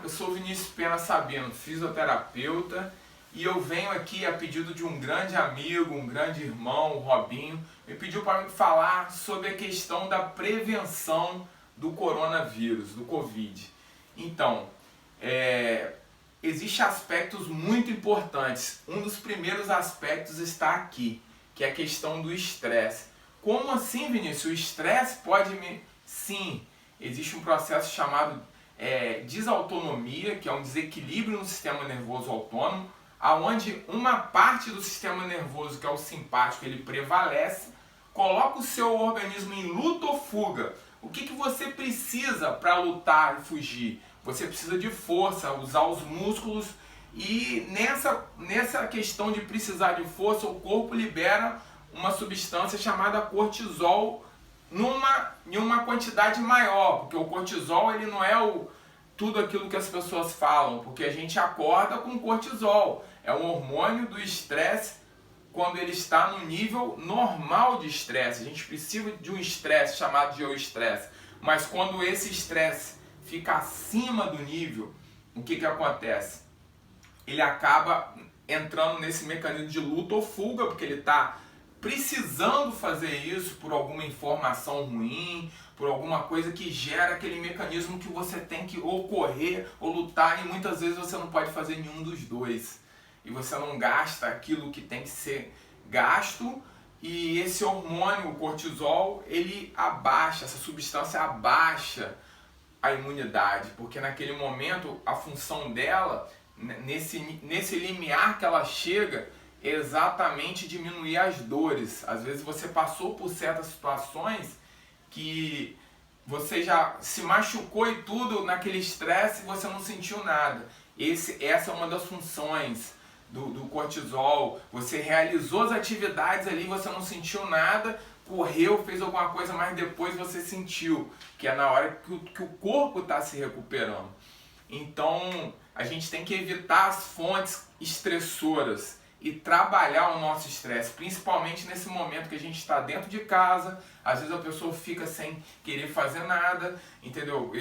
eu sou Vinícius Pena Sabino, fisioterapeuta, e eu venho aqui a pedido de um grande amigo, um grande irmão, o Robinho, me pediu para me falar sobre a questão da prevenção do coronavírus, do Covid. Então, existem aspectos muito importantes. Um dos primeiros aspectos está aqui, que é a questão do estresse. Como assim, Vinícius? O estresse pode me... Sim, existe um processo chamado desautonomia, que é um desequilíbrio no sistema nervoso autônomo, aonde uma parte do sistema nervoso, que é o simpático, ele prevalece, coloca o seu organismo em luta ou fuga. O que você precisa para lutar e fugir? Você precisa de força, usar os músculos, e nessa questão de precisar de força, o corpo libera uma substância chamada cortisol em uma quantidade maior, porque o cortisol ele não é tudo aquilo que as pessoas falam, porque a gente acorda com cortisol, é um hormônio do estresse quando ele está no nível normal de estresse. A gente precisa de um estresse chamado de euestresse, mas quando esse estresse fica acima do nível, o que acontece? Ele acaba entrando nesse mecanismo de luta ou fuga, porque ele está precisando fazer isso por alguma informação ruim, por alguma coisa que gera aquele mecanismo que você tem que ou correr ou lutar, e muitas vezes você não pode fazer nenhum dos dois. E você não gasta aquilo que tem que ser gasto, e esse hormônio, o cortisol, ele abaixa, essa substância abaixa a imunidade, porque naquele momento a função dela, nesse limiar que ela chega, é exatamente diminuir as dores. Às vezes você passou por certas situações que você já se machucou e tudo naquele estresse e você não sentiu nada. Essa é uma das funções do cortisol. Você realizou as atividades ali, você não sentiu nada, correu, fez alguma coisa, mas depois você sentiu, que é na hora que o corpo está se recuperando. Então a gente tem que evitar as fontes estressoras e trabalhar o nosso estresse, principalmente nesse momento que a gente está dentro de casa. Às vezes a pessoa fica sem querer fazer nada, entendeu?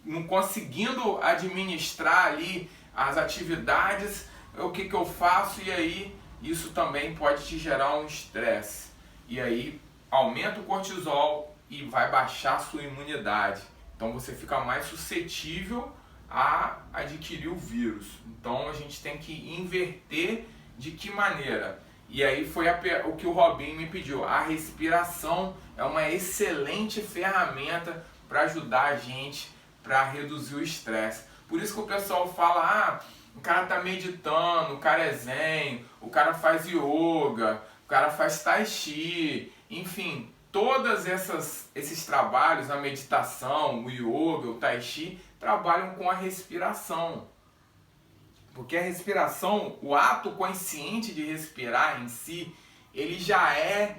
Não conseguindo administrar ali as atividades, o que eu faço? E aí isso também pode te gerar um estresse. E aí aumenta o cortisol e vai baixar a sua imunidade. Então você fica mais suscetível a adquirir o vírus. Então a gente tem que inverter. De que maneira? E aí foi o que o Robinho me pediu. A respiração é uma excelente ferramenta para ajudar a gente para reduzir o estresse. Por isso que o pessoal fala, o cara está meditando, o cara é zen, o cara faz yoga, o cara faz tai chi, enfim, todos esses trabalhos, a meditação, o yoga, o tai chi, trabalham com a respiração. Porque a respiração, o ato consciente de respirar em si, ele já é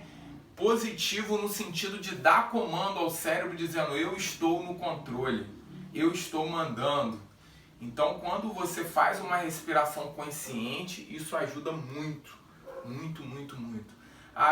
positivo no sentido de dar comando ao cérebro dizendo: eu estou no controle, eu estou mandando. Então quando você faz uma respiração consciente, isso ajuda muito, muito, muito, muito.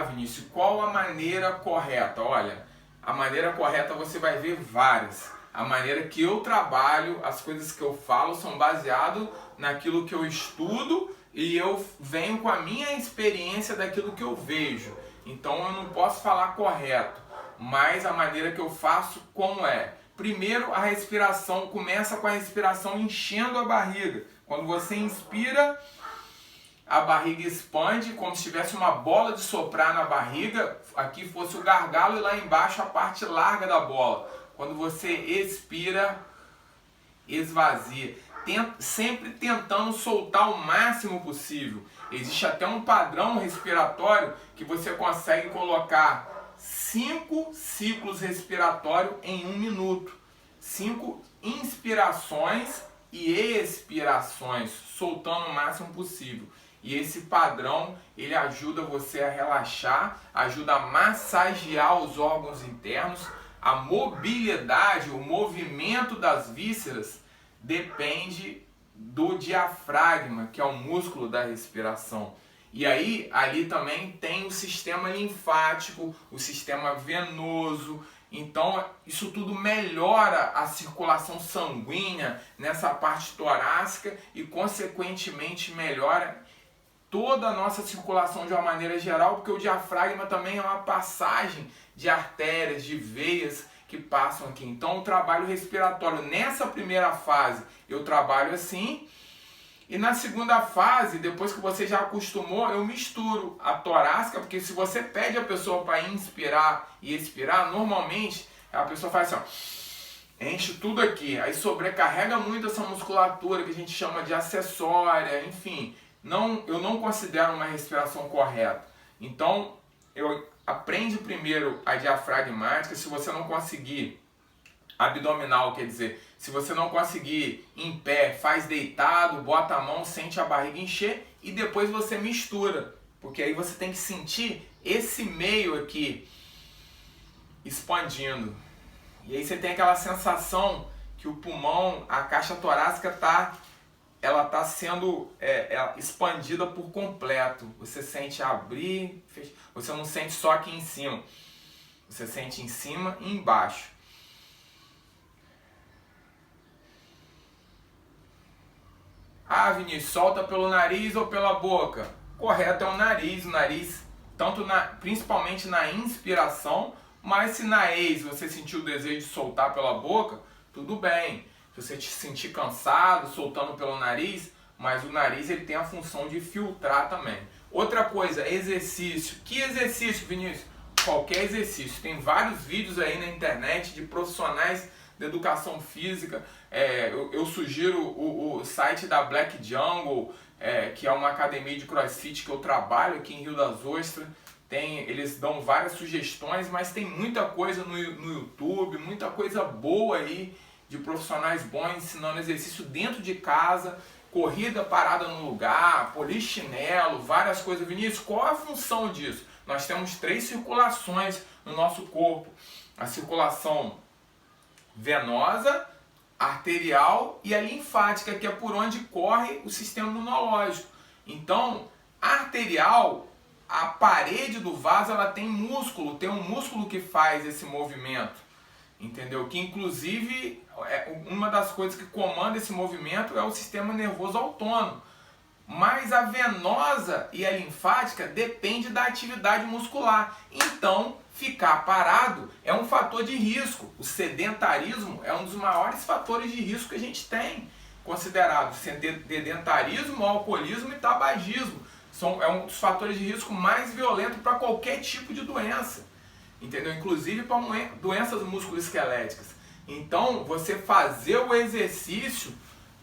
Vinícius, qual a maneira correta? Olha, a maneira correta você vai ver várias. A maneira que eu trabalho, as coisas que eu falo são baseadas naquilo que eu estudo, e eu venho com a minha experiência daquilo que eu vejo. Então eu não posso falar correto, mas a maneira que eu faço, como é? Primeiro, a respiração começa com a respiração enchendo a barriga. Quando você inspira, a barriga expande como se tivesse uma bola de soprar na barriga, aqui fosse o gargalo e lá embaixo a parte larga da bola. Quando você expira, esvazia. Sempre tentando soltar o máximo possível. Existe até um padrão respiratório que você consegue colocar 5 ciclos respiratórios em 1 minuto. 5 inspirações e expirações, soltando o máximo possível. E esse padrão, ele ajuda você a relaxar, ajuda a massagear os órgãos internos. A mobilidade, o movimento das vísceras depende do diafragma, que é o músculo da respiração. E aí, ali também tem o sistema linfático, o sistema venoso, Então isso tudo melhora a circulação sanguínea nessa parte torácica e consequentemente melhora toda a nossa circulação de uma maneira geral, porque o diafragma também é uma passagem de artérias, de veias que passam aqui. Então o trabalho respiratório nessa primeira fase eu trabalho assim, e na segunda fase, depois que você já acostumou, eu misturo a torácica, porque se você pede a pessoa para inspirar e expirar, normalmente a pessoa faz assim, ó, enche tudo aqui, aí sobrecarrega muito essa musculatura que a gente chama de acessória, enfim, eu não considero uma respiração correta. Então, aprende primeiro a diafragmática. Se você não conseguir abdominal, quer dizer, se você não conseguir em pé, faz deitado, bota a mão, sente a barriga encher e depois você mistura, porque aí você tem que sentir esse meio aqui expandindo. E aí você tem aquela sensação que o pulmão, a caixa torácica está sendo expandida por completo. Você sente abrir, fechar. Você não sente só aqui em cima, você sente em cima e embaixo. Ah, Vinícius, solta pelo nariz ou pela boca? Correto é o nariz, principalmente na inspiração, mas se na ex você sentir o desejo de soltar pela boca, tudo bem. Se você te sentir cansado, soltando pelo nariz, mas o nariz ele tem a função de filtrar também. Outra coisa, exercício. Que exercício, Vinícius? Qualquer exercício. Tem vários vídeos aí na internet de profissionais de educação física. Eu sugiro o site da Black Jungle, que é uma academia de crossfit que eu trabalho aqui em Rio das Ostras. Eles dão várias sugestões, mas tem muita coisa no YouTube, muita coisa boa aí de profissionais bons ensinando exercício dentro de casa, corrida parada no lugar, polichinelo, várias coisas. Vinícius, qual a função disso? Nós temos 3 circulações no nosso corpo. A circulação venosa, arterial e a linfática, que é por onde corre o sistema imunológico. Então, a arterial, a parede do vaso, ela tem músculo, tem um músculo que faz esse movimento, entendeu? Que inclusive uma das coisas que comanda esse movimento é o sistema nervoso autônomo. Mas a venosa e a linfática depende da atividade muscular. Então, ficar parado é um fator de risco. O sedentarismo é um dos maiores fatores de risco que a gente tem, considerado sedentarismo, alcoolismo e tabagismo. É um dos fatores de risco mais violentos para qualquer tipo de doença, entendeu? Inclusive para doenças musculoesqueléticas. Então, você fazer o exercício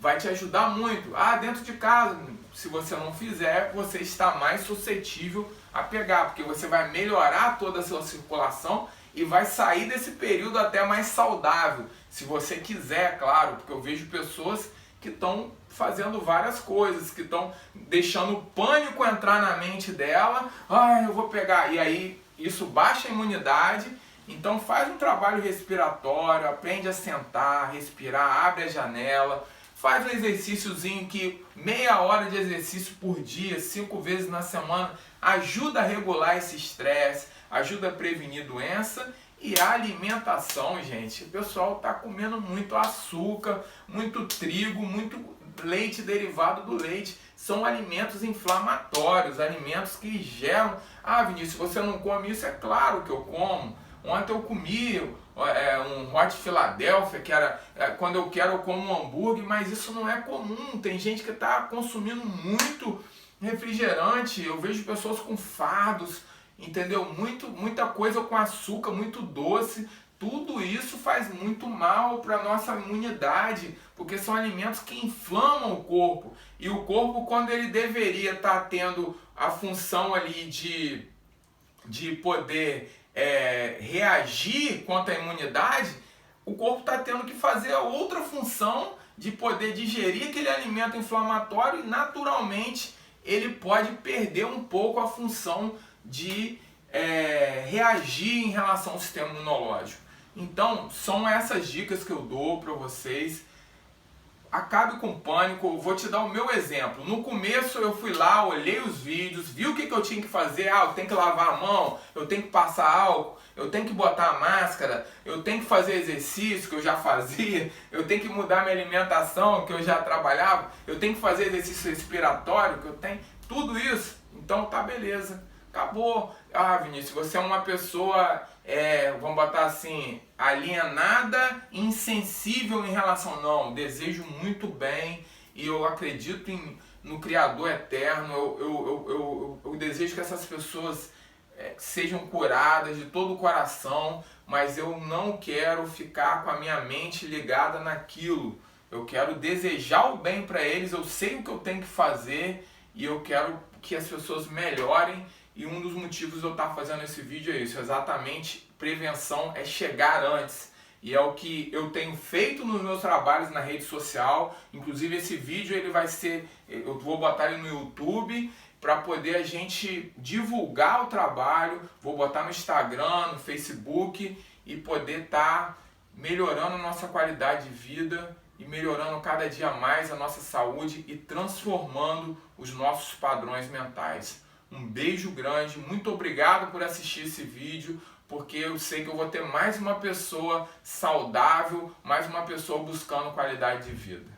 vai te ajudar muito. Ah, dentro de casa, se você não fizer, você está mais suscetível a pegar, porque você vai melhorar toda a sua circulação e vai sair desse período até mais saudável, se você quiser, claro, porque eu vejo pessoas que estão fazendo várias coisas, que estão deixando o pânico entrar na mente dela. Ah, eu vou pegar, e aí isso baixa a imunidade. Então faz um trabalho respiratório, aprende a sentar, respirar, abre a janela, faz um exercíciozinho que meia hora de exercício por dia, 5 vezes na semana, ajuda a regular esse estresse, ajuda a prevenir doença. E a alimentação, gente, o pessoal está comendo muito açúcar, muito trigo, muito leite derivado do leite. São alimentos inflamatórios, alimentos que geram... Ah, Vinícius, você não come isso? É claro que eu como. Ontem eu comi um Hot Philadelphia, que era... quando eu quero eu como um hambúrguer, mas isso não é comum. Tem gente que está consumindo muito refrigerante. Eu vejo pessoas com fardos, entendeu? Muita coisa com açúcar, muito doce. Tudo isso faz muito mal para a nossa imunidade, porque são alimentos que inflamam o corpo. E o corpo, quando ele deveria estar tendo a função ali de poder reagir contra a imunidade, o corpo está tendo que fazer a outra função de poder digerir aquele alimento inflamatório e naturalmente ele pode perder um pouco a função de reagir em relação ao sistema imunológico. Então, são essas dicas que eu dou para vocês. acabe com o pânico. Eu vou te dar o meu exemplo. No começo eu fui lá, olhei os vídeos, vi o que eu tinha que fazer. Ah, eu tenho que lavar a mão, eu tenho que passar álcool, eu tenho que botar a máscara, eu tenho que fazer exercício, que eu já fazia, eu tenho que mudar minha alimentação, que eu já trabalhava, eu tenho que fazer exercício respiratório, que eu tenho, tudo isso. Então tá, beleza, acabou. Ah, Vinícius, você é uma pessoa, vamos botar assim, alienada, insensível em relação, não, desejo muito bem e eu acredito no Criador eterno, eu desejo que essas pessoas sejam curadas de todo o coração, mas eu não quero ficar com a minha mente ligada naquilo. Eu quero desejar o bem para eles, eu sei o que eu tenho que fazer e eu quero que as pessoas melhorem. E um dos motivos de eu estar fazendo esse vídeo é isso, exatamente, prevenção é chegar antes. E é o que eu tenho feito nos meus trabalhos na rede social. Inclusive esse vídeo ele vai ser, eu vou botar ele no YouTube para poder a gente divulgar o trabalho. Vou botar no Instagram, no Facebook e poder estar melhorando a nossa qualidade de vida e melhorando cada dia mais a nossa saúde e transformando os nossos padrões mentais. Um beijo grande, muito obrigado por assistir esse vídeo, porque eu sei que eu vou ter mais uma pessoa saudável, mais uma pessoa buscando qualidade de vida.